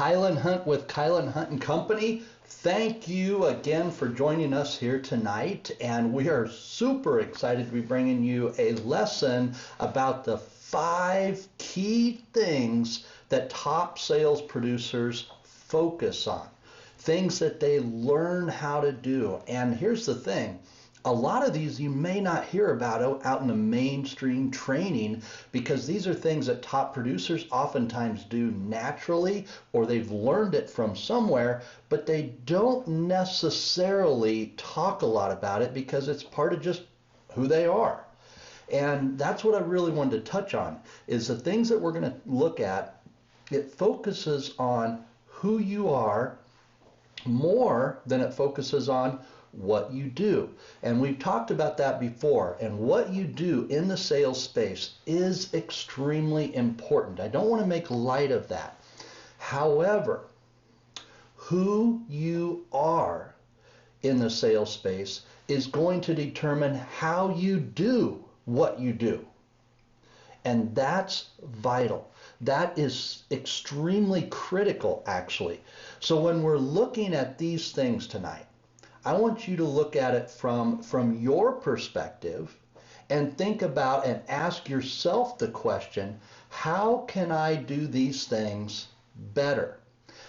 Kylan Hunt with Kylan Hunt and Company. Thank you again for joining us here tonight, and we are super excited to be bringing you a lesson about the 5 key things that top sales producers focus on, things that they learn how to do. And here's the thing, a lot of these you may not hear about out in the mainstream training, because these are things that top producers oftentimes do naturally, or they've learned it from somewhere, but they don't necessarily talk a lot about it because it's part of just who they are. And that's what I really wanted to touch on, is the things that we're going to look at. It focuses on who you are more than it focuses on what you do. And we've talked about that before, and what you do in the sales space is extremely important. I don't want to make light of that. However, who you are in the sales space is going to determine how you do what you do. And that's vital. That is extremely critical, actually. So when we're looking at these things tonight, I want you to look at it from your perspective and think about and ask yourself the question, how can I do these things better?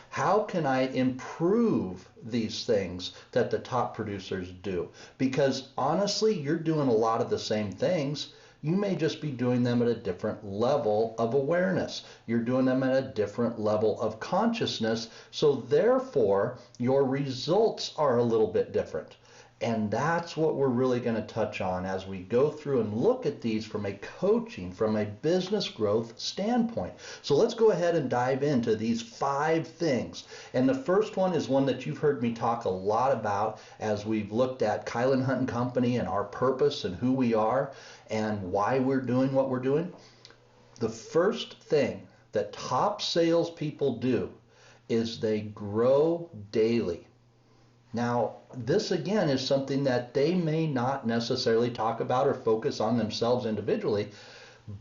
How can I improve these things that the top producers do? Because honestly, you're doing a lot of the same things. You may just be doing them at a different level of awareness. You're doing them at a different level of consciousness. So therefore, your results are a little bit different. And that's what we're really going to touch on as we go through and look at these from a coaching, from a business growth standpoint. So let's go ahead and dive into these 5 things. And the first one is one that you've heard me talk a lot about as we've looked at Kylan Hunt and Company and our purpose and who we are and why we're doing what we're doing. The first thing that top salespeople do is they grow daily. Now, this again is something that they may not necessarily talk about or focus on themselves individually,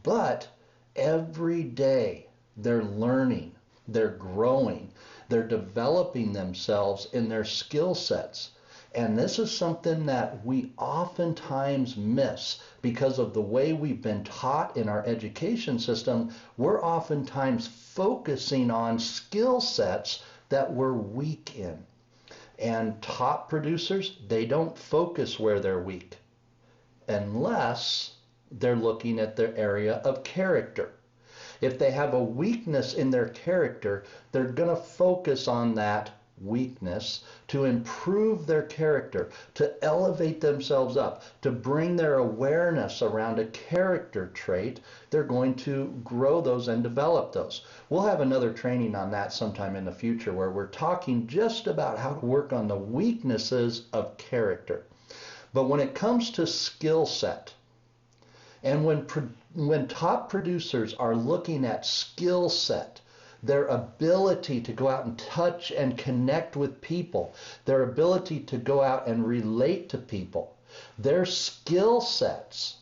but every day they're learning, they're growing, they're developing themselves in their skill sets. And this is something that we oftentimes miss because of the way we've been taught in our education system. We're oftentimes focusing on skill sets that we're weak in. And top producers, they don't focus where they're weak unless they're looking at their area of character. If they have a weakness in their character, they're going to focus on that weakness to improve their character, to elevate themselves up, to bring their awareness around a character trait. They're going to grow those and develop those. We'll have another training on that sometime in the future where we're talking just about how to work on the weaknesses of character. But when it comes to skill set, and when top producers are looking at skill set, their ability to go out and touch and connect with people, their ability to go out and relate to people, their skill sets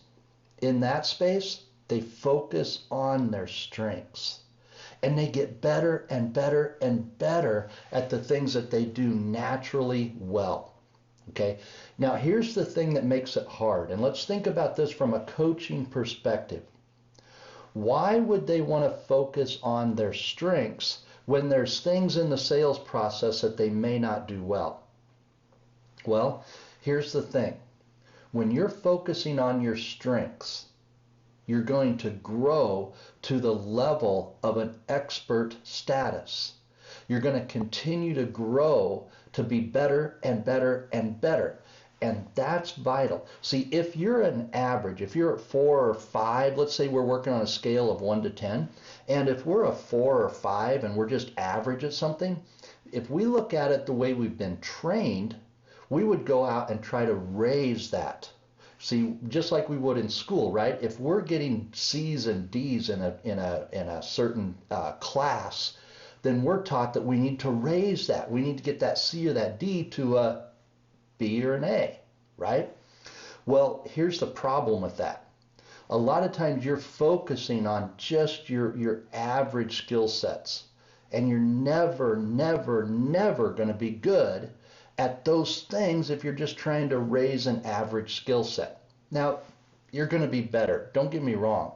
in that space, they focus on their strengths. And they get better and better and better at the things that they do naturally well. Okay? Now here's the thing that makes it hard. And let's think about this from a coaching perspective. Why would they want to focus on their strengths when there's things in the sales process that they may not do well? Well, here's the thing. When you're focusing on your strengths, you're going to grow to the level of an expert status. You're going to continue to grow to be better and better and better. And that's vital. See, if you're an average, if you're at 4 or 5, let's say we're working on a scale of 1 to 10, and if we're a 4 or 5 and we're just average at something, if we look at it the way we've been trained, we would go out and try to raise that. See, just like we would in school, right? If we're getting C's and D's in a certain class, then we're taught that we need to raise that. We need to get that C or that D to a B or an A, right? Well, here's the problem with that. A lot of times you're focusing on just your average skill sets. And you're never, never, never going to be good at those things if you're just trying to raise an average skill set. Now, you're going to be better, don't get me wrong.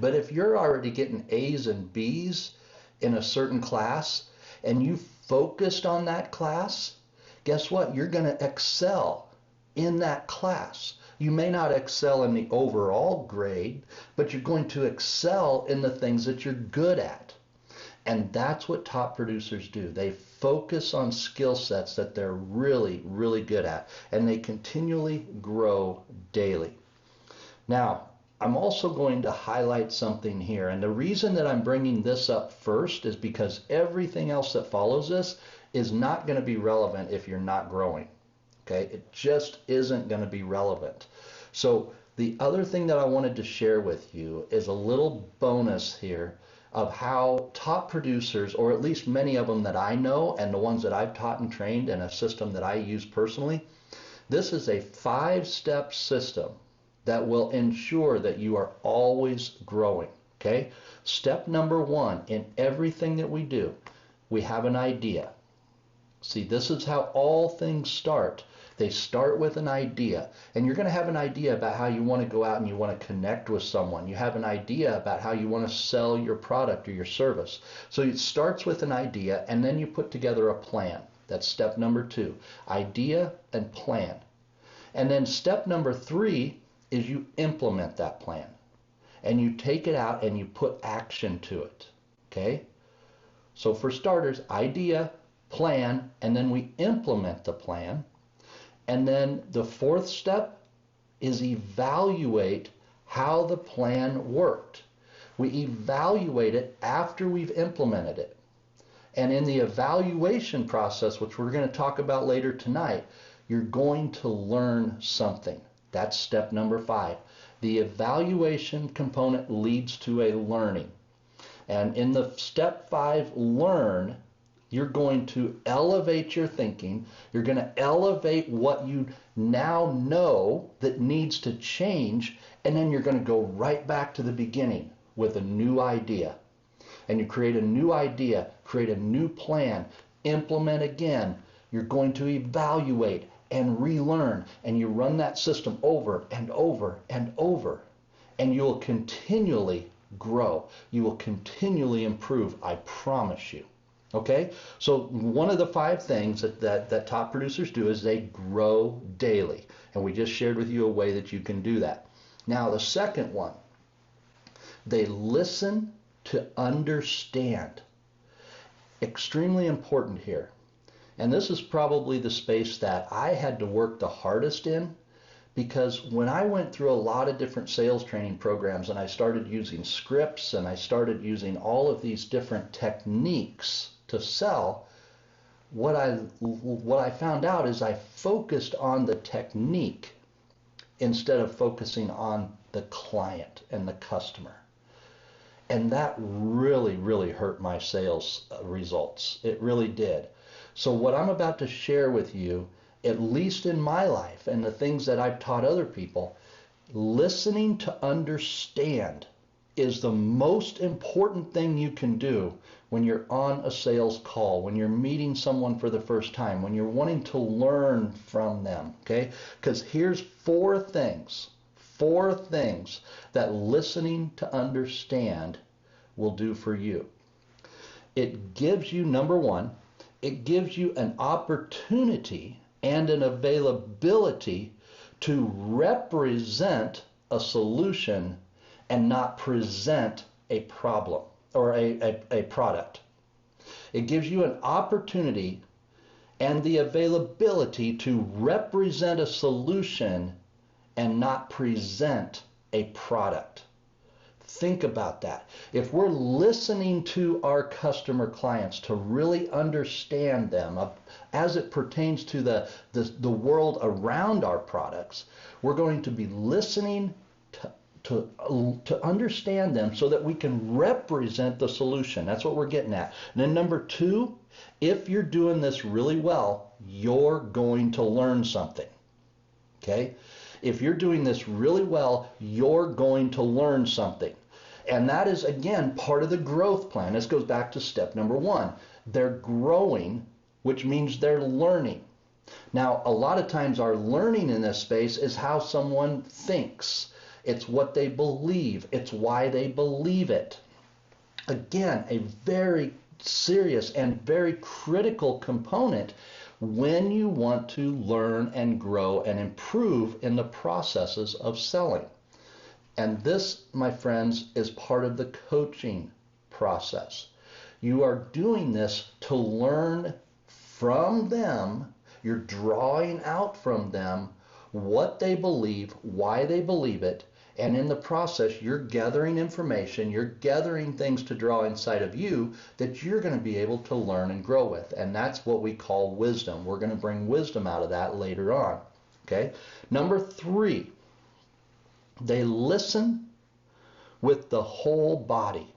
But if you're already getting A's and B's in a certain class and you focused on that class, guess what? You're going to excel in that class. You may not excel in the overall grade, but you're going to excel in the things that you're good at. And that's what top producers do. They focus on skill sets that they're really, really good at, and they continually grow daily. Now, I'm also going to highlight something here, and the reason that I'm bringing this up first is because everything else that follows this is not going to be relevant if you're not growing. Okay, it just isn't going to be relevant. So the other thing that I wanted to share with you is a little bonus here of how top producers, or at least many of them that I know and the ones that I've taught and trained in a system that I use personally, this is a 5-step system that will ensure that you are always growing. Okay, step number 1 in everything that we do, we have an idea. See, this is how all things start. They start with an idea, and you're going to have an idea about how you want to go out and you want to connect with someone. You have an idea about how you want to sell your product or your service. So it starts with an idea, and then you put together a plan. That's step number 2, idea and plan. And then step number 3 is you implement that plan, and you take it out and you put action to it. Okay? So for starters, idea, plan, and then we implement the plan. And then the 4th step is evaluate how the plan worked. We evaluate it after we've implemented it. And in the evaluation process, which we're going to talk about later tonight, you're going to learn something. That's step number 5. The evaluation component leads to a learning. And in the step 5, learn, you're going to elevate your thinking. You're going to elevate what you now know that needs to change, and then you're going to go right back to the beginning with a new idea. And you create a new idea, create a new plan, implement again. You're going to evaluate and relearn, and you run that system over and over and over, and you'll continually grow. You will continually improve, I promise you. Okay, so one of the 5 things that top producers do is they grow daily. And we just shared with you a way that you can do that. Now, the second one, they listen to understand. Extremely important here. And this is probably the space that I had to work the hardest in, because when I went through a lot of different sales training programs and I started using scripts and I started using all of these different techniques to sell, what I found out is I focused on the technique instead of focusing on the client and the customer. And that really, really hurt my sales results. It really did. So what I'm about to share with you, at least in my life and the things that I've taught other people, listening to understand is the most important thing you can do when you're on a sales call, when you're meeting someone for the first time, when you're wanting to learn from them, okay? Because here's 4 things that listening to understand will do for you. It gives you, number 1, it gives you an opportunity and an availability to represent a solution and not present a problem or a product. It gives you an opportunity and the availability to represent a solution and not present a product. Think about that. If we're listening to our customer clients to really understand them as it pertains to the world around our products, we're going to be listening to understand them so that we can represent the solution. That's what we're getting at. And then number 2, if you're doing this really well, you're going to learn something. Okay? If you're doing this really well, you're going to learn something. And that is, again, part of the growth plan. This goes back to step number one. They're growing, which means they're learning. Now, a lot of times our learning in this space is how someone thinks. It's what they believe. It's why they believe it. Again, a very serious and very critical component when you want to learn and grow and improve in the processes of selling. And this, my friends, is part of the coaching process. You are doing this to learn from them. You're drawing out from them what they believe, why they believe it, and in the process, you're gathering information, you're gathering things to draw inside of you that you're going to be able to learn and grow with. And that's what we call wisdom. We're going to bring wisdom out of that later on. Okay? Number 3, they listen with the whole body,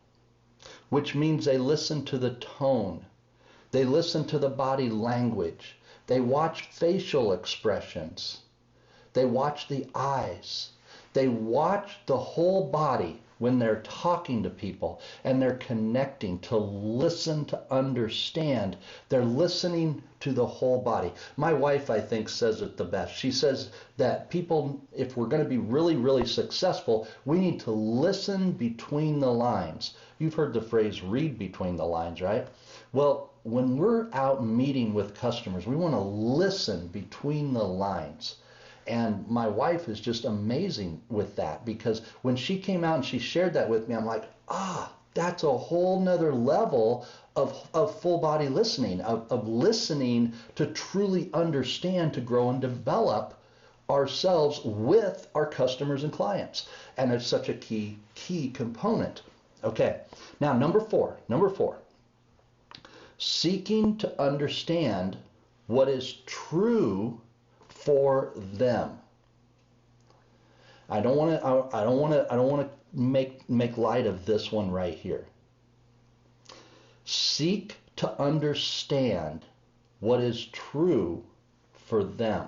which means they listen to the tone. They listen to the body language. They watch facial expressions. They watch the eyes. They watch the whole body when they're talking to people and they're connecting to listen, to understand. They're listening to the whole body. My wife, I think, says it the best. She says that people, if we're going to be really, really successful, we need to listen between the lines. You've heard the phrase read between the lines, right? Well, when we're out meeting with customers, we want to listen between the lines. And my wife is just amazing with that, because when she came out and she shared that with me, I'm like, that's a whole nother level of full body listening, of listening to truly understand, to grow and develop ourselves with our customers and clients. And it's such a key component. Okay, now number four, seeking to understand what is true for them. I don't want to make light of this one right here. Seek to understand what is true for them.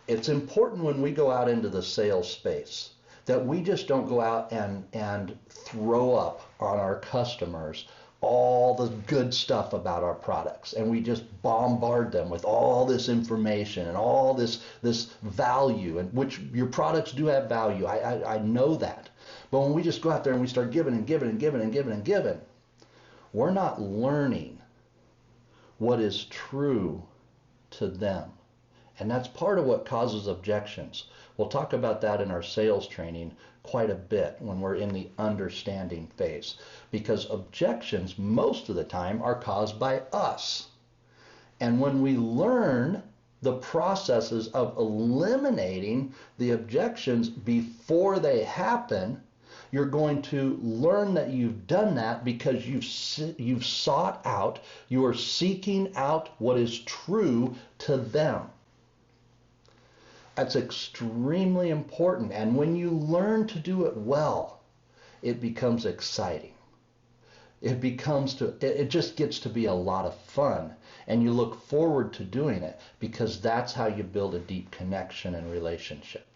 It's important when we go out into the sales space that we just don't go out and throw up on our customers all the good stuff about our products, and we just bombard them with all this information and all this value, and which your products do have value. I know that. But when we just go out there and we start giving and giving and giving and giving and giving, we're not learning what is true to them. And that's part of what causes objections. We'll talk about that in our sales training quite a bit when we're in the understanding phase, because objections most of the time are caused by us. And when we learn the processes of eliminating the objections before they happen, you're going to learn that you've done that because you've sought out, you are seeking out what is true to them. That's extremely important. And when you learn to do it well, it becomes exciting. It just gets to be a lot of fun. And you look forward to doing it, because that's how you build a deep connection and relationship.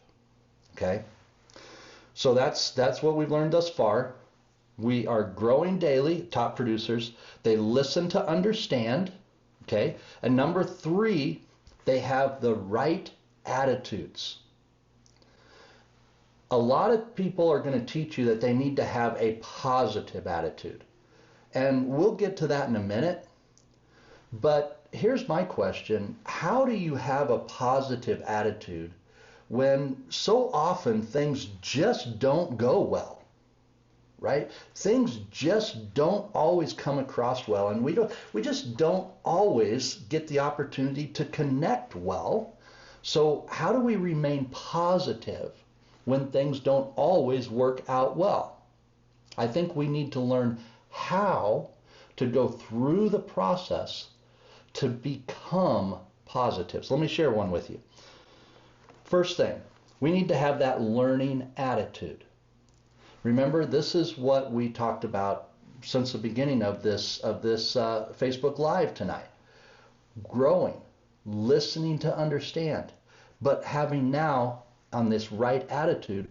Okay? So that's what we've learned thus far. We are growing daily, top producers. They listen to understand. Okay? And number 3, they have the right attitudes. A lot of people are going to teach you that they need to have a positive attitude. And we'll get to that in a minute. But here's my question. How do you have a positive attitude when so often things just don't go well? Right? Things just don't always come across well, and we just don't always get the opportunity to connect well. So how do we remain positive when things don't always work out well? I think we need to learn how to go through the process to become positive. So let me share one with you. First thing, we need to have that learning attitude. Remember, this is what we talked about since the beginning of this Facebook Live tonight. Growing, listening to understand, but having now on this right attitude,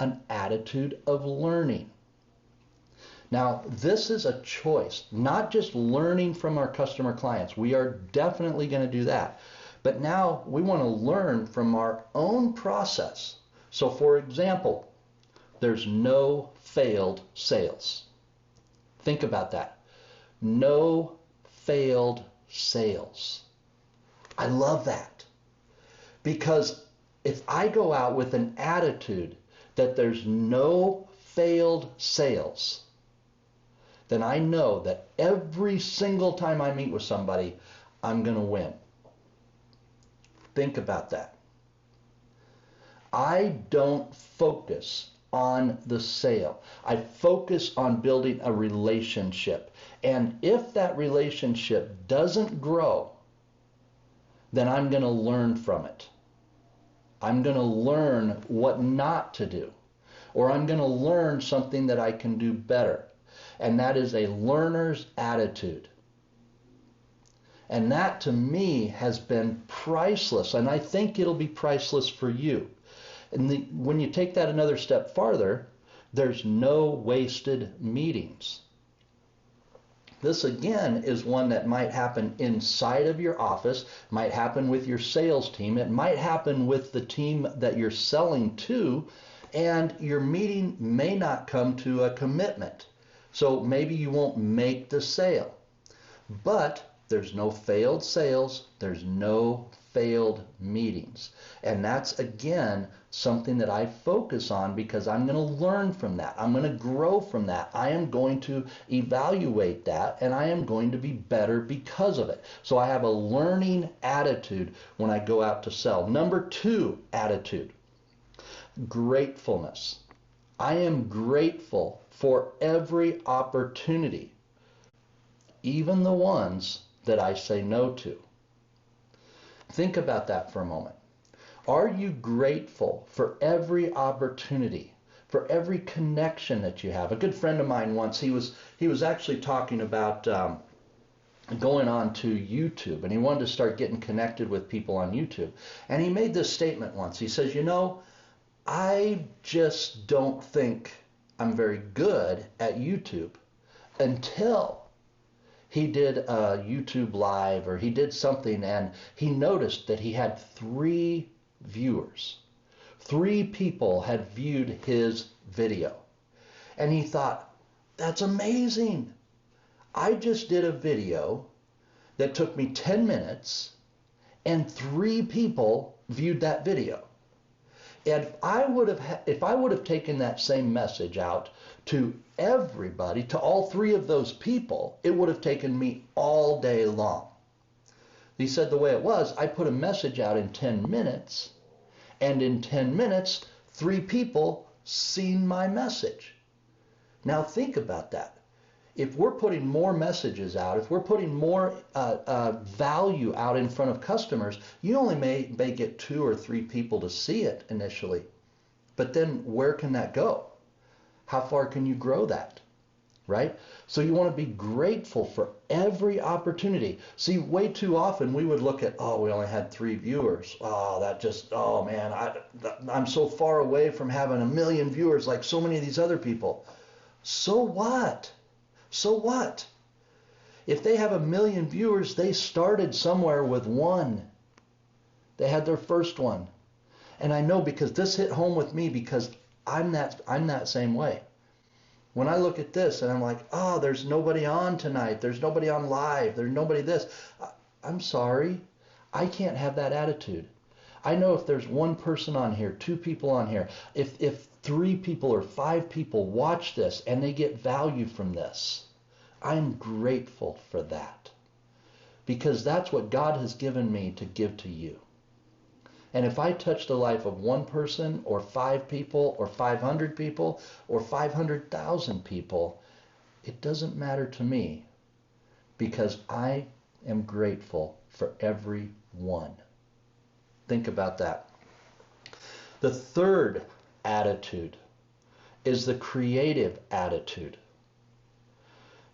an attitude of learning. Now, this is a choice, not just learning from our customer clients. We are definitely going to do that. But now we want to learn from our own process. So for example, there's no failed sales. Think about that. No failed sales. I love that. Because if I go out with an attitude that there's no failed sales, then I know that every single time I meet with somebody, I'm going to win. Think about that. I don't focus on the sale. I focus on building a relationship. And if that relationship doesn't grow, then I'm going to learn from it. I'm going to learn what not to do. Or I'm going to learn something that I can do better. And that is a learner's attitude. And that to me has been priceless. And I think it'll be priceless for you. And when you take that another step farther, there's no wasted meetings. This again is one that might happen inside of your office, might happen with your sales team, it might happen with the team that you're selling to, and your meeting may not come to a commitment. So maybe you won't make the sale. But there's no failed sales, there's no failed meetings. And that's, again, something that I focus on because I'm going to learn from that. I'm going to grow from that. I am going to evaluate that, and I am going to be better because of it. So I have a learning attitude when I go out to sell. Number 2 attitude, gratefulness. I am grateful for every opportunity, even the ones that I say no to. Think about that for a moment. Are you grateful for every opportunity, for every connection that you have? A good friend of mine once, he was actually talking about going on to YouTube, and he wanted to start getting connected with people on YouTube. And he made this statement once. He says, I just don't think I'm very good at YouTube until he did a YouTube live or he did something and he noticed that he had 3 viewers. 3 people had viewed his video. And he thought, that's amazing. I just did a video that took me 10 minutes and 3 people viewed that video. And if I would have taken that same message out to everybody, to all 3 of those people, it would have taken me all day long. He said the way it was, I put a message out in 10 minutes, and in 10 minutes, 3 people seen my message. Now think about that. If we're putting more messages out, if we're putting more value out in front of customers, you only may get 2 or 3 people to see it initially. But then where can that go? How far can you grow that? Right? So you want to be grateful for every opportunity. See, way too often we would look at, we only had 3 viewers. I'm so far away from having 1 million viewers like so many of these other people. So what? So what? If they have 1 million viewers, they started somewhere with 1. They had their first one. And I know because this hit home with me because I'm that same way. When I look at this and I'm like, there's nobody on tonight. There's nobody on live. There's nobody this. I'm sorry. I can't have that attitude. I know if there's 1 person on here, 2 people on here, if 3 people or 5 people watch this and they get value from this, I'm grateful for that. Because that's what God has given me to give to you. And if I touch the life of 1 person or 5 people or 500 people or 500,000 people, it doesn't matter to me because I am grateful for every one. Think about that. The 3rd attitude is the creative attitude.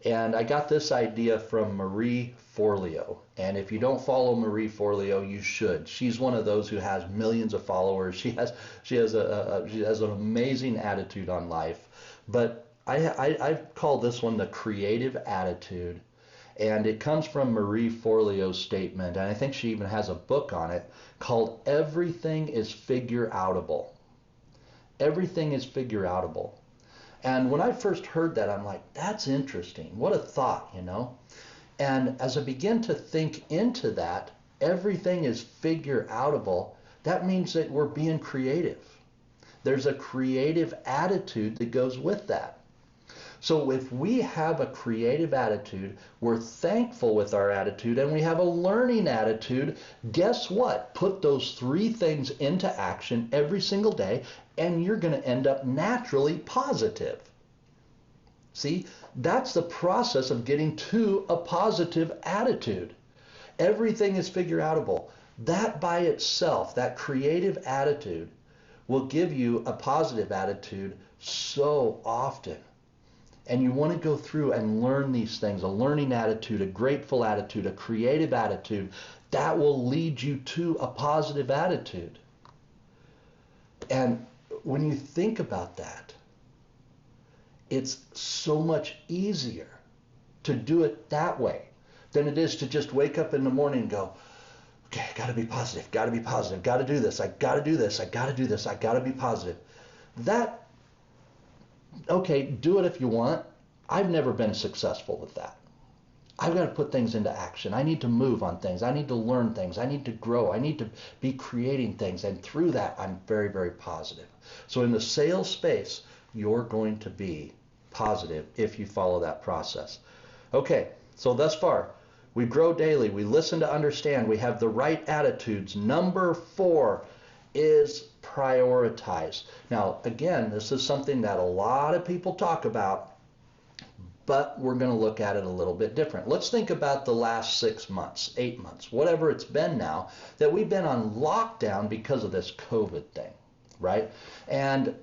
And I got this idea from Marie Forleo. And if you don't follow Marie Forleo, you should. She's one of those who has millions of followers. She has an amazing attitude on life. But I call this one the creative attitude. And it comes from Marie Forleo's statement, and I think she even has a book on it called Everything is Figure Outable. Everything is figure outable. And when I first heard that, I'm like, that's interesting. What a thought, you know? And as I begin to think into that, everything is figure outable, that means that we're being creative. There's a creative attitude that goes with that. So if we have a creative attitude, we're thankful with our attitude, and we have a learning attitude, guess what? Put those three things into action every single day, and you're going to end up naturally positive. See, that's the process of getting to a positive attitude. Everything is figure outable. That by itself, that creative attitude, will give you a positive attitude so often. And you want to go through and learn these things, a learning attitude, a grateful attitude, a creative attitude, that will lead you to a positive attitude. And when you think about that, it's so much easier to do it that way than it is to just wake up in the morning and go, okay, I gotta be positive, gotta be positive, gotta do this, I gotta do this, I gotta do this, I gotta be positive. That, okay, do it if you want. I've never been successful with that. I've got to put things into action. I need to move on things. I need to learn things. I need to grow. I need to be creating things. And through that, I'm very, very positive. So in the sales space, you're going to be positive if you follow that process. Okay, so thus far, we grow daily. We listen to understand. We have the right attitudes. Number 4 is prioritize. Now, again, this is something that a lot of people talk about, but we're going to look at it a little bit different. Let's think about the last 6 months, 8 months, whatever it's been now, that we've been on lockdown because of this COVID thing, right? And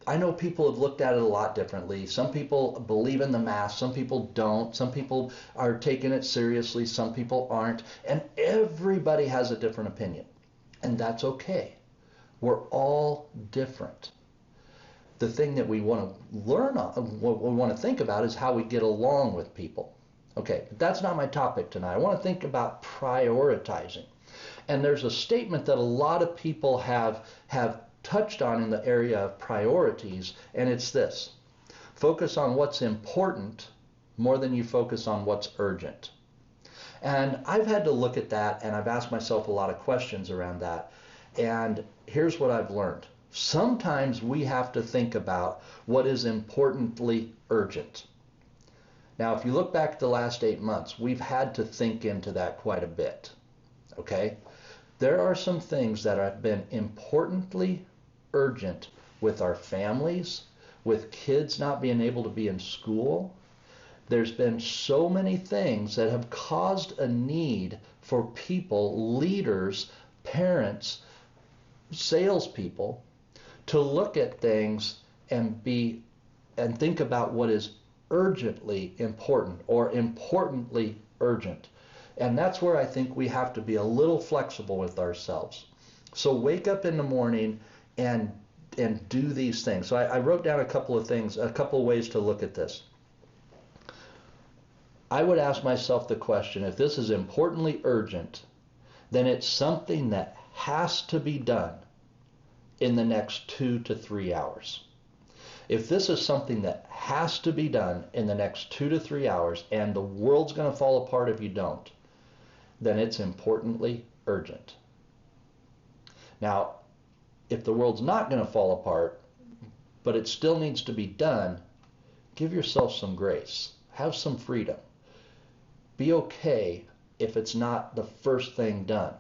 I know people have looked at it a lot differently. Some people believe in the mask, some people don't. Some people are taking it seriously, some people aren't. And everybody has a different opinion, and that's okay. We're all different. The thing that we want to learn on, what we want to think about is how we get along with people. Okay, but that's not my topic tonight. I want to think about prioritizing. And there's a statement that a lot of people have touched on in the area of priorities, and it's this: focus on what's important more than you focus on what's urgent. And I've had to look at that, and I've asked myself a lot of questions around that. And here's what I've learned. Sometimes we have to think about what is importantly urgent. Now, if you look back at the last 8 months, we've had to think into that quite a bit, okay? There are some things that have been importantly urgent with our families, with kids not being able to be in school. There's been so many things that have caused a need for people, leaders, parents, salespeople, to look at things and think about what is urgently important or importantly urgent. And that's where I think we have to be a little flexible with ourselves. So wake up in the morning and do these things. So I wrote down a couple of things, a couple of ways to look at this. I would ask myself the question, if this is importantly urgent, then it's something that has to be done in the next 2 to 3 hours. If this is something that has to be done in the next 2 to 3 hours and the world's going to fall apart if you don't, then it's importantly urgent. Now, if the world's not going to fall apart, but it still needs to be done, give yourself some grace. Have some freedom. Be okay if it's not the first thing done.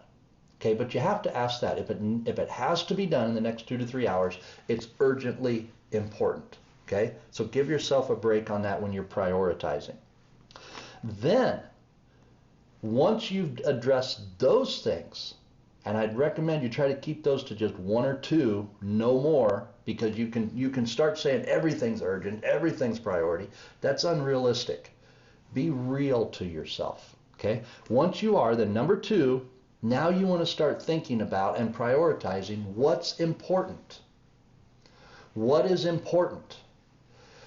Okay, but you have to ask that. If it has to be done in the next 2 to 3 hours, it's urgently important. Okay, so give yourself a break on that when you're prioritizing. Then, once you've addressed those things, and I'd recommend you try to keep those to just 1 or 2, no more, because you can start saying everything's urgent, everything's priority. That's unrealistic. Be real to yourself, okay? Once you are, then number two, now you want to start thinking about and prioritizing what's important. What is important?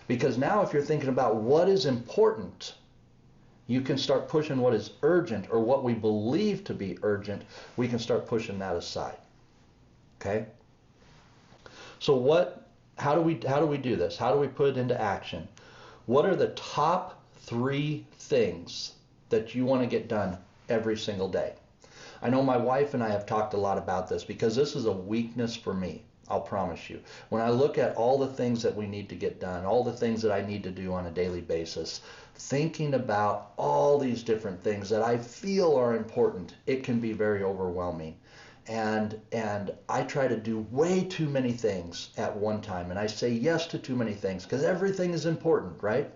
Because now if you're thinking about what is important, you can start pushing what is urgent or what we believe to be urgent. We can start pushing that aside. Okay? So how do we do this? How do we put it into action? What are the top 3 things that you want to get done every single day? I know my wife and I have talked a lot about this because this is a weakness for me. I'll promise you. When I look at all the things that we need to get done, all the things that I need to do on a daily basis, thinking about all these different things that I feel are important, it can be very overwhelming. And I try to do way too many things at one time, and I say yes to too many things because everything is important, right?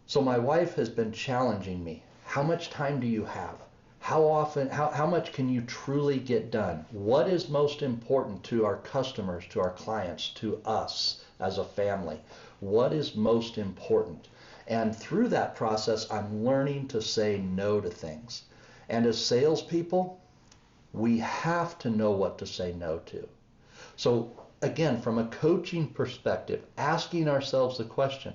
So my wife has been challenging me. How much time do you have? How often, how much can you truly get done? What is most important to our customers, to our clients, to us as a family? What is most important? And through that process, I'm learning to say no to things. And as salespeople, we have to know what to say no to. So again, from a coaching perspective, asking ourselves the question,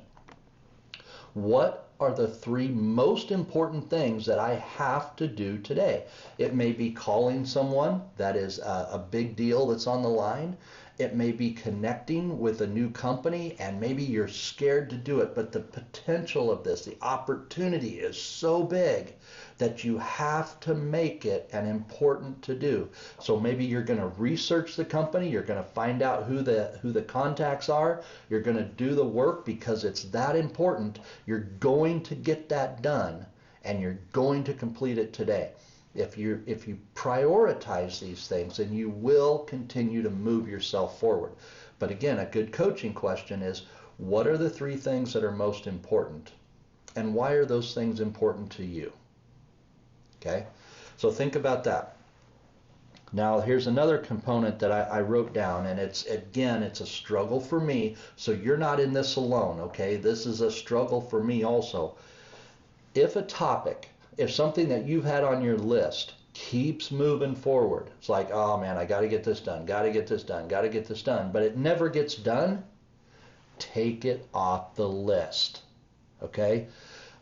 what are the 3 most important things that I have to do today? It may be calling someone that is a big deal that's on the line. It may be connecting with a new company, and maybe you're scared to do it, but the potential of this, the opportunity is so big that you have to make it an important to do. So maybe you're going to research the company, you're going to find out who the contacts are, you're going to do the work because it's that important. You're going to get that done, and you're going to complete it today. If you prioritize these things, then you will continue to move yourself forward. But again, a good coaching question is, what are the 3 things that are most important? And why are those things important to you? Okay, so think about that. Now here's another component that I wrote down, and it's a struggle for me, so you're not in this alone, okay? This is a struggle for me also. If something that you've had on your list keeps moving forward, it's like, oh man, I got to get this done, got to get this done, got to get this done, but it never gets done, take it off the list, okay?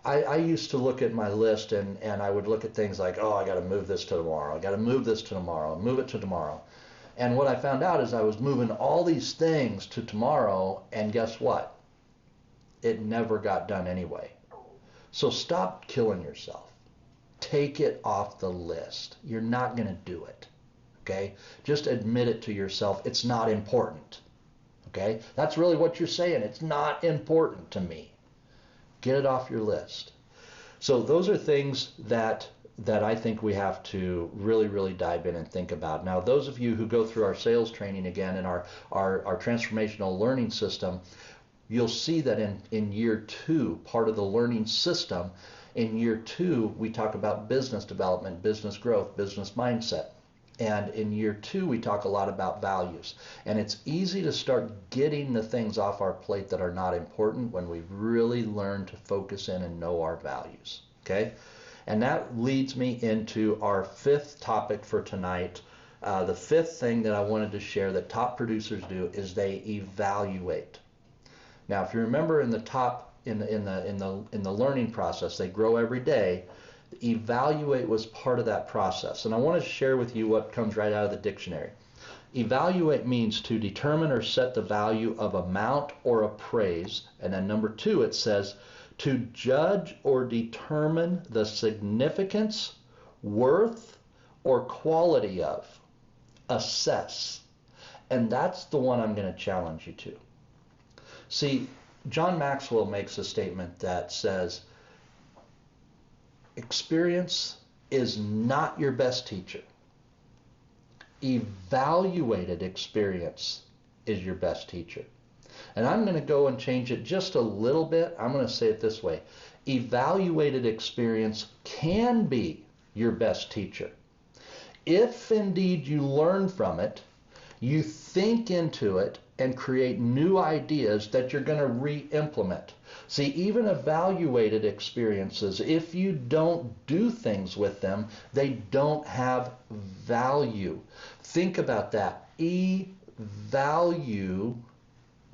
I used to look at my list and I would look at things like, oh, I got to move this to tomorrow, I got to move this to tomorrow, move it to tomorrow. And what I found out is I was moving all these things to tomorrow, and guess what? It never got done anyway. So stop killing yourself. Take it off the list. You're not going to do it. Okay? Just admit it to yourself. It's not important. Okay? That's really what you're saying. It's not important to me. Get it off your list. So those are things that I think we have to really, really dive in and think about. Now, those of you who go through our sales training again and our transformational learning system, you'll see that in year 2, part of the learning system, in year 2, we talk about business development, business growth, business mindset. And in year 2, we talk a lot about values. And it's easy to start getting the things off our plate that are not important when we really learn to focus in and know our values. Okay? And that leads me into our 5th topic for tonight. The 5th thing that I wanted to share that top producers do is they evaluate. Now, if you remember in the learning process, they grow every day. Evaluate was part of that process. And I want to share with you what comes right out of the dictionary. Evaluate means to determine or set the value of amount or appraise. And then number 2, it says to judge or determine the significance, worth, or quality of. Assess. And that's the one I'm going to challenge you to. See, John Maxwell makes a statement that says, experience is not your best teacher. Evaluated experience is your best teacher. And I'm going to go and change it just a little bit. I'm going to say it this way. Evaluated experience can be your best teacher. If indeed you learn from it, you think into it, and create new ideas that you're going to re-implement. See, even evaluated experiences, if you don't do things with them, they don't have value. Think about that. Evaluate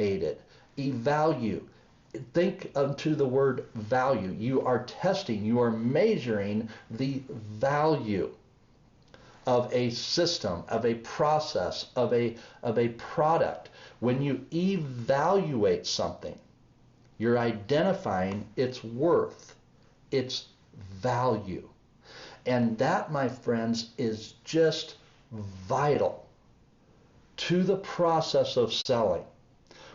it. Evaluate. Think unto the word value. You are testing, you are measuring the value of a system, of a process, of a product. When you evaluate something, you're identifying its worth, its value. And that, my friends, is just vital to the process of selling.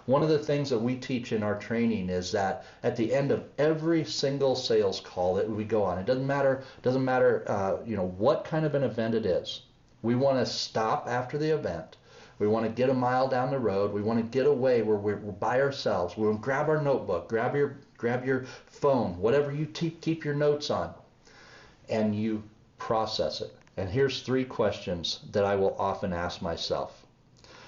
One of the things that we teach in our training is that at the end of every single sales call that we go on, it doesn't matter what kind of an event it is. We want to stop after the event. We want to get a mile down the road. We want to get away where we're by ourselves. We'll grab our notebook, grab your phone, whatever you keep your notes on, and you process it. And here's 3 questions that I will often ask myself.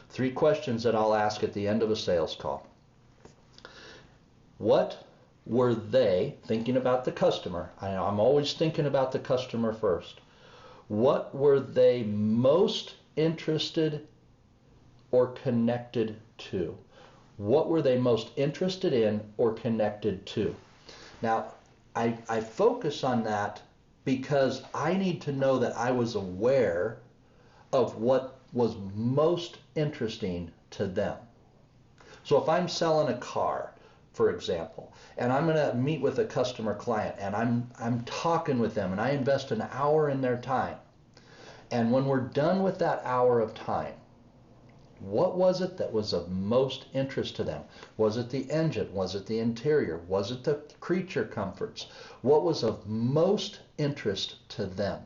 3 questions that I'll ask at the end of a sales call. What were they thinking about the customer? I'm always thinking about the customer first. What were they most interested or connected to? What were they most interested in or connected to? Now, I focus on that because I need to know that I was aware of what was most interesting to them. So if I'm selling a car, for example, and I'm going to meet with a customer client and I'm talking with them and I invest an hour in their time, and when we're done with that hour of time, what was it that was of most interest to them? Was it the engine? Was it the interior? Was it the creature comforts? What was of most interest to them?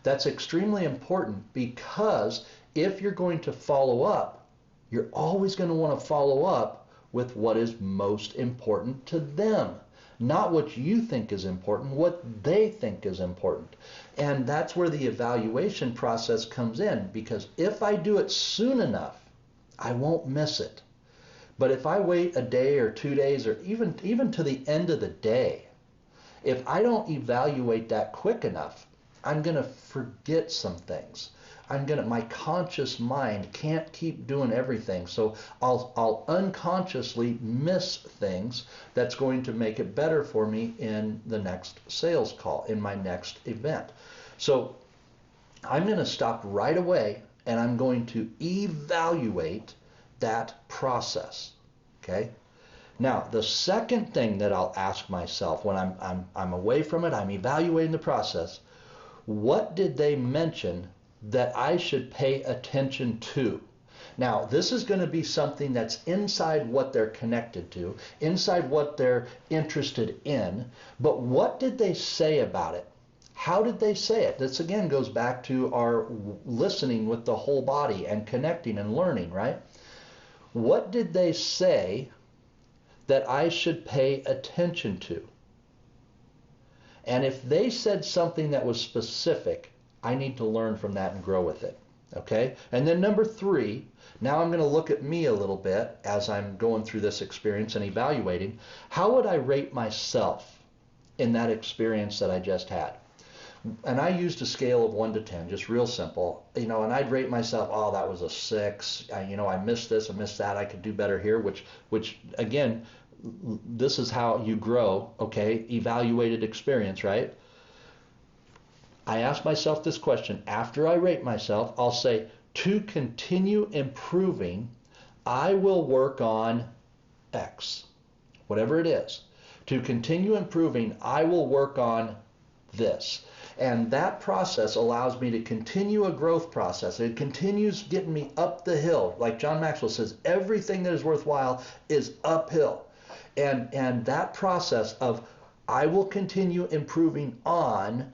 That's extremely important, because if you're going to follow up, you're always going to want to follow up with what is most important to them. Not what you think is important, what they think is important. And that's where the evaluation process comes in, because if I do it soon enough, I won't miss it. But if I wait a day or 2 days, or even to the end of the day, if I don't evaluate that quick enough, I'm going to forget some things. My conscious mind can't keep doing everything. So I'll unconsciously miss things that's going to make it better for me in the next sales call, in my next event. So I'm going to stop right away and I'm going to evaluate that process. Okay? Now, the second thing that I'll ask myself when I'm away from it, I'm evaluating the process. What did they mention that I should pay attention to? Now, this is going to be something that's inside what they're connected to, inside what they're interested in, but what did they say about it? How did they say it? This again goes back to our listening with the whole body and connecting and learning, right? What did they say that I should pay attention to? And if they said something that was specific, I need to learn from that and grow with it. Okay? And then number 3, now I'm going to look at me a little bit as I'm going through this experience and evaluating. How would I rate myself in that experience that I just had? And I used a scale of 1 to 10, just real simple. And I'd rate myself, oh, that was a 6. I missed this, I missed that. I could do better here, which again, this is how you grow, okay? Evaluated experience, right? I ask myself this question. After I rate myself, I'll say, to continue improving, I will work on X, whatever it is. To continue improving, I will work on this. And that process allows me to continue a growth process. It continues getting me up the hill. Like John Maxwell says, everything that is worthwhile is uphill. And that process of I will continue improving on,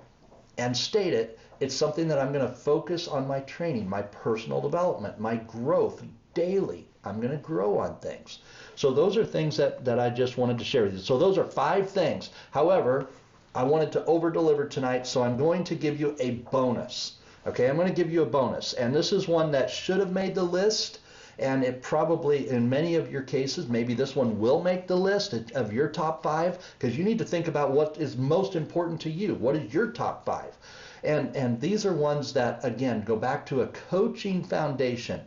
and state it, it's something that I'm going to focus on my training, my personal development, my growth daily. I'm going to grow on things. So those are things that I just wanted to share with you. So those are 5 things. However, I wanted to over-deliver tonight, so I'm going to give you a bonus. Okay, I'm going to give you a bonus. And this is one that should have made the list, And it probably, in many of your cases, maybe this one will make the list of your top 5, because you need to think about what is most important to you. What is your top 5? And these are ones that, again, go back to a coaching foundation.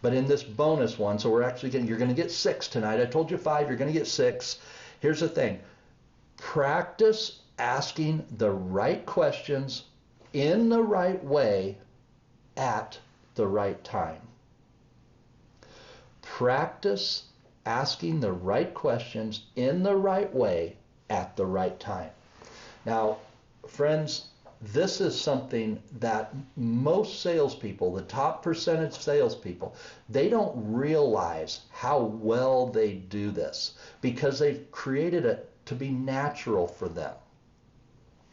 But in this bonus one, so we're actually you're going to get 6 tonight. I told you 5, you're going to get 6. Here's the thing. Practice asking the right questions in the right way at the right time. Practice asking the right questions in the right way at the right time. Now, friends, this is something that most salespeople, the top percentage salespeople, they don't realize how well they do this because they've created it to be natural for them.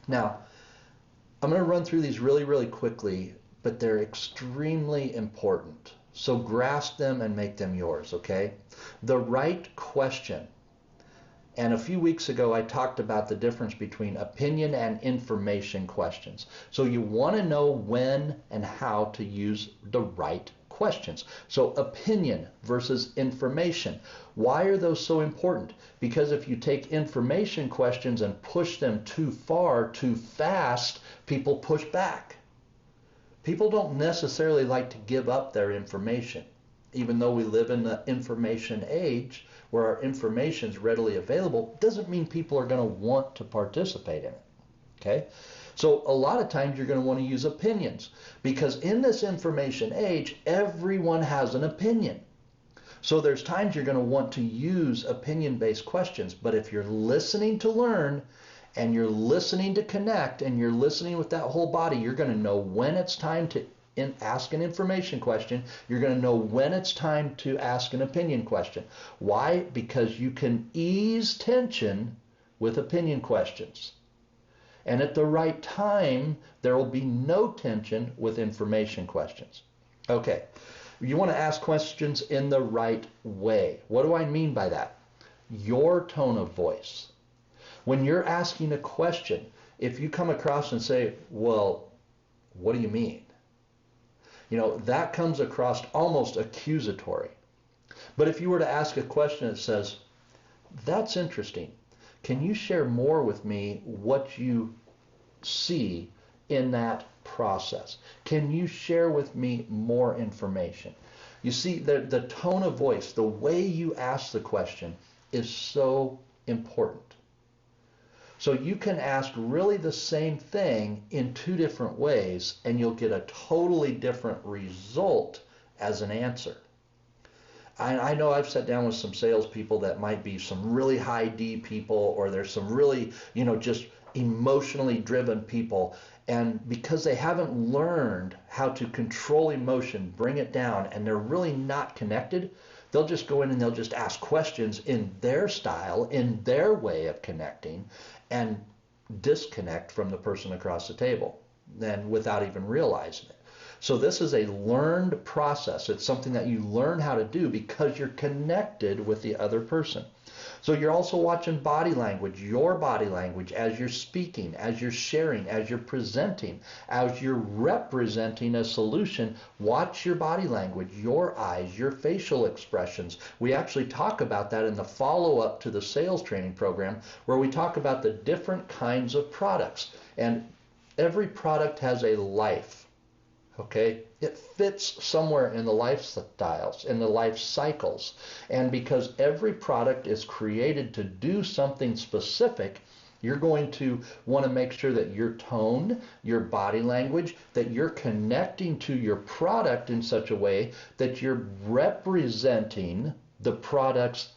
Now, I'm going to run through these really, really quickly, but they're extremely important. So grasp them and make them yours, okay? The right question. And a few weeks ago, I talked about the difference between opinion and information questions. So you want to know when and how to use the right questions. So opinion versus information. Why are those so important? Because if you take information questions and push them too far, too fast, people push back. People don't necessarily like to give up their information. Even though we live in the information age where our information is readily available, doesn't mean people are going to want to participate in it. Okay? So a lot of times you're going to want to use opinions because in this information age, everyone has an opinion. So there's times you're going to want to use opinion-based questions, but if you're listening to learn and you're listening to connect and you're listening with that whole body, you're going to know when it's time to ask an information question. You're going to know when it's time to ask an opinion question. Why? Because you can ease tension with opinion questions. And at the right time, there will be no tension with information questions. Okay, you want to ask questions in the right way. What do I mean by that? Your tone of voice. When you're asking a question, if you come across and say, well, what do you mean? You know, that comes across almost accusatory. But if you were to ask a question that says, that's interesting. Can you share more with me what you see in that process? Can you share with me more information? You see, the tone of voice, the way you ask the question is so important. So you can ask really the same thing in 2 different ways and you'll get a totally different result as an answer. I know I've sat down with some salespeople that might be some really high D people, or there's some really, just emotionally driven people. And because they haven't learned how to control emotion, bring it down, and they're really not connected, they'll just go in and they'll just ask questions in their style, in their way of connecting, and disconnect from the person across the table, and without even realizing it. So this is a learned process. It's something that you learn how to do because you're connected with the other person. So you're also watching body language, your body language, as you're speaking, as you're sharing, as you're presenting, as you're representing a solution. Watch your body language, your eyes, your facial expressions. We actually talk about that in the follow-up to the sales training program, where we talk about the different kinds of products. And every product has a life. Okay, it fits somewhere in the lifestyles, in the life cycles. And because every product is created to do something specific, you're going to want to make sure that your tone, your body language, that you're connecting to your product in such a way that you're representing the product's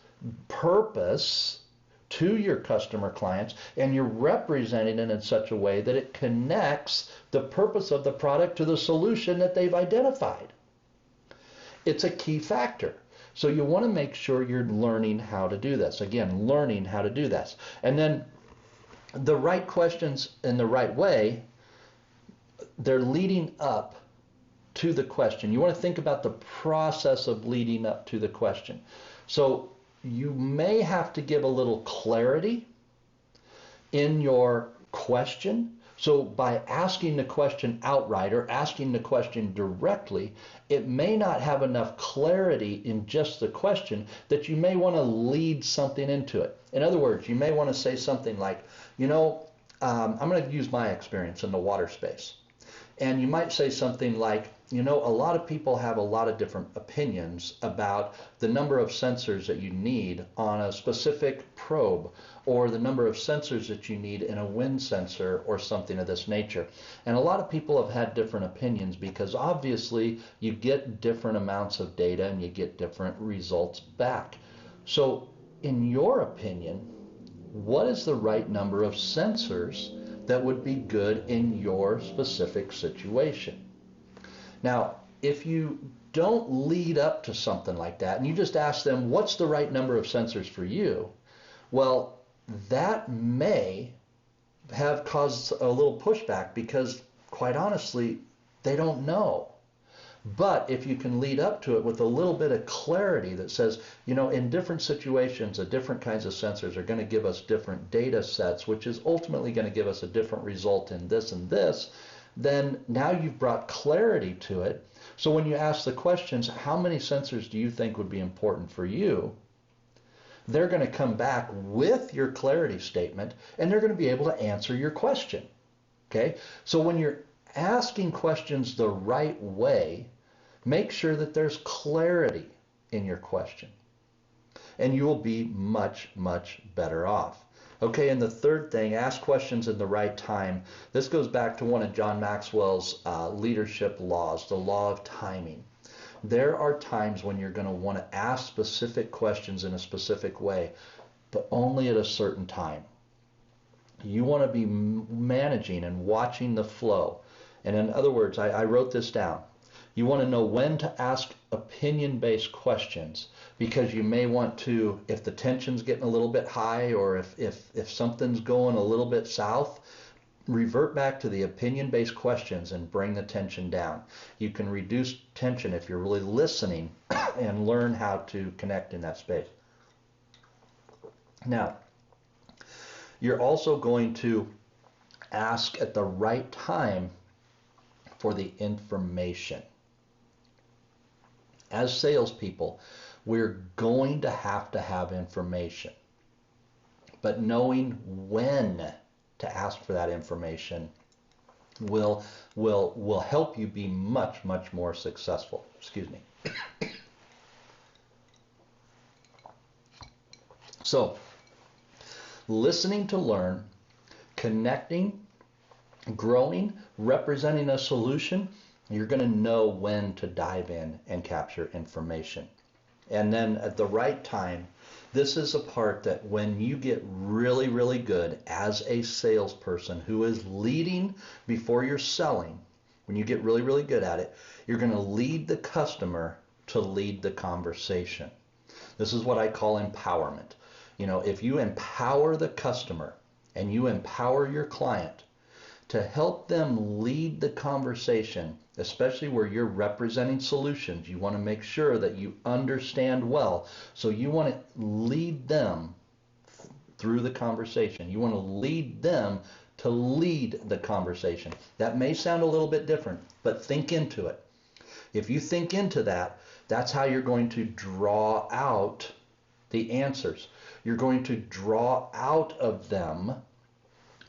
purpose to your customer clients, and you're representing it in such a way that it connects the purpose of the product to the solution that they've identified. It's a key factor. So you want to make sure you're learning how to do this. Again, learning how to do this. And then the right questions in the right way, they're leading up to the question. You want to think about the process of leading up to the question. So you may have to give a little clarity in your question So by asking the question outright or asking the question directly, it may not have enough clarity in just the question that you may want to lead something into it. In other words, you may want to say something like, I'm going to use my experience in the water space. And you might say something like, a lot of people have a lot of different opinions about the number of sensors that you need on a specific probe, or the number of sensors that you need in a wind sensor or something of this nature. And a lot of people have had different opinions because obviously you get different amounts of data and you get different results back. So in your opinion, what is the right number of sensors that would be good in your specific situation? Now, if you don't lead up to something like that and you just ask them, what's the right number of sensors for you? Well, that may have caused a little pushback because, quite honestly, they don't know. But if you can lead up to it with a little bit of clarity that says, in different situations, the different kinds of sensors are going to give us different data sets, which is ultimately going to give us a different result in this and this, then now you've brought clarity to it. So when you ask the questions, how many sensors do you think would be important for you? They're going to come back with your clarity statement and they're going to be able to answer your question. Okay? So when you're asking questions the right way, make sure that there's clarity in your question, and you will be much, much better off. Okay, and the third thing, ask questions in the right time. This goes back to one of John Maxwell's leadership laws, the law of timing. There are times when you're going to want to ask specific questions in a specific way, but only at a certain time. You want to be managing and watching the flow. And in other words, I wrote this down. You want to know when to ask opinion-based questions, because you may want to, if the tension's getting a little bit high or if something's going a little bit south, revert back to the opinion-based questions and bring the tension down. You can reduce tension if you're really listening and learn how to connect in that space. Now, you're also going to ask at the right time for the information. As salespeople, we're going to have information, but knowing when to ask for that information will help you be much, much more successful. Excuse me. So, listening to learn, connecting, growing, representing a solution, you're going to know when to dive in and capture information. And then at the right time, this is a part that when you get really, really good as a salesperson who is leading before you're selling, when you get really, really good at it, you're going to lead the customer to lead the conversation. This is what I call empowerment. If you empower the customer and you empower your client to help them lead the conversation, especially where you're representing solutions, you want to make sure that you understand well. So you want to lead them through the conversation. You want to lead them to lead the conversation. That may sound a little bit different, but think into it. If you think into that, that's how you're going to draw out the answers. You're going to draw out of them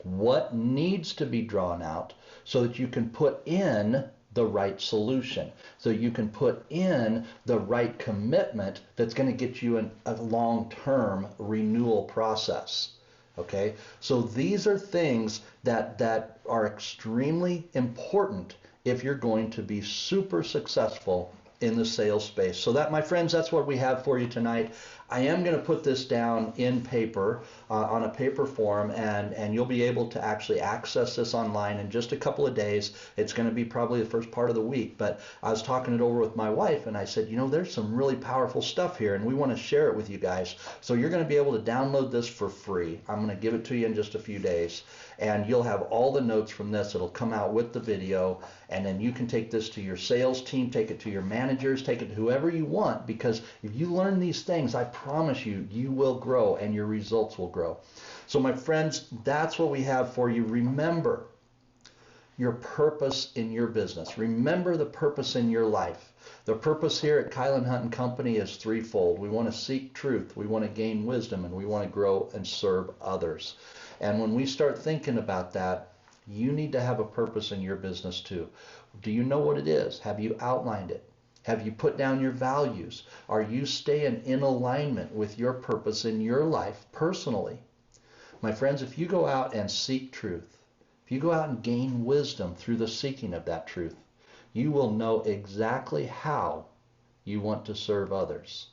what needs to be drawn out so that you can put in the right solution, so you can put in the right commitment that's going to get you a long-term renewal process. Okay, so these are things that are extremely important if you're going to be super successful in the sales space. So that, my friends, that's what we have for you tonight. I am going to put this down in paper, on a paper form, and you'll be able to actually access this online in just a couple of days. It's going to be probably the first part of the week, but I was talking it over with my wife, and I said, there's some really powerful stuff here, and we want to share it with you guys. So you're going to be able to download this for free. I'm going to give it to you in just a few days, and you'll have all the notes from this. It'll come out with the video, and then you can take this to your sales team, take it to your managers, take it to whoever you want, because if you learn these things, I promise you, you will grow and your results will grow. So my friends, that's what we have for you. Remember, your purpose in your business. Remember the purpose in your life. The purpose here at Kylan Hunt and Company is threefold. We want to seek truth, we want to gain wisdom, and we want to grow and serve others. And when we start thinking about that, you need to have a purpose in your business too. Do you know what it is? Have you outlined it? Have you put down your values? Are you staying in alignment with your purpose in your life personally? My friends, if you go out and seek truth, if you go out and gain wisdom through the seeking of that truth, you will know exactly how you want to serve others.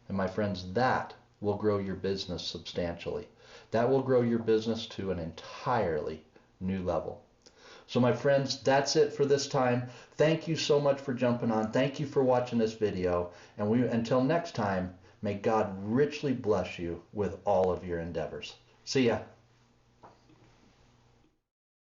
And my friends, that will grow your business substantially. That will grow your business to an entirely new level. So my friends, that's it for this time. Thank you so much for jumping on. Thank you for watching this video. And until next time, may God richly bless you with all of your endeavors. See ya.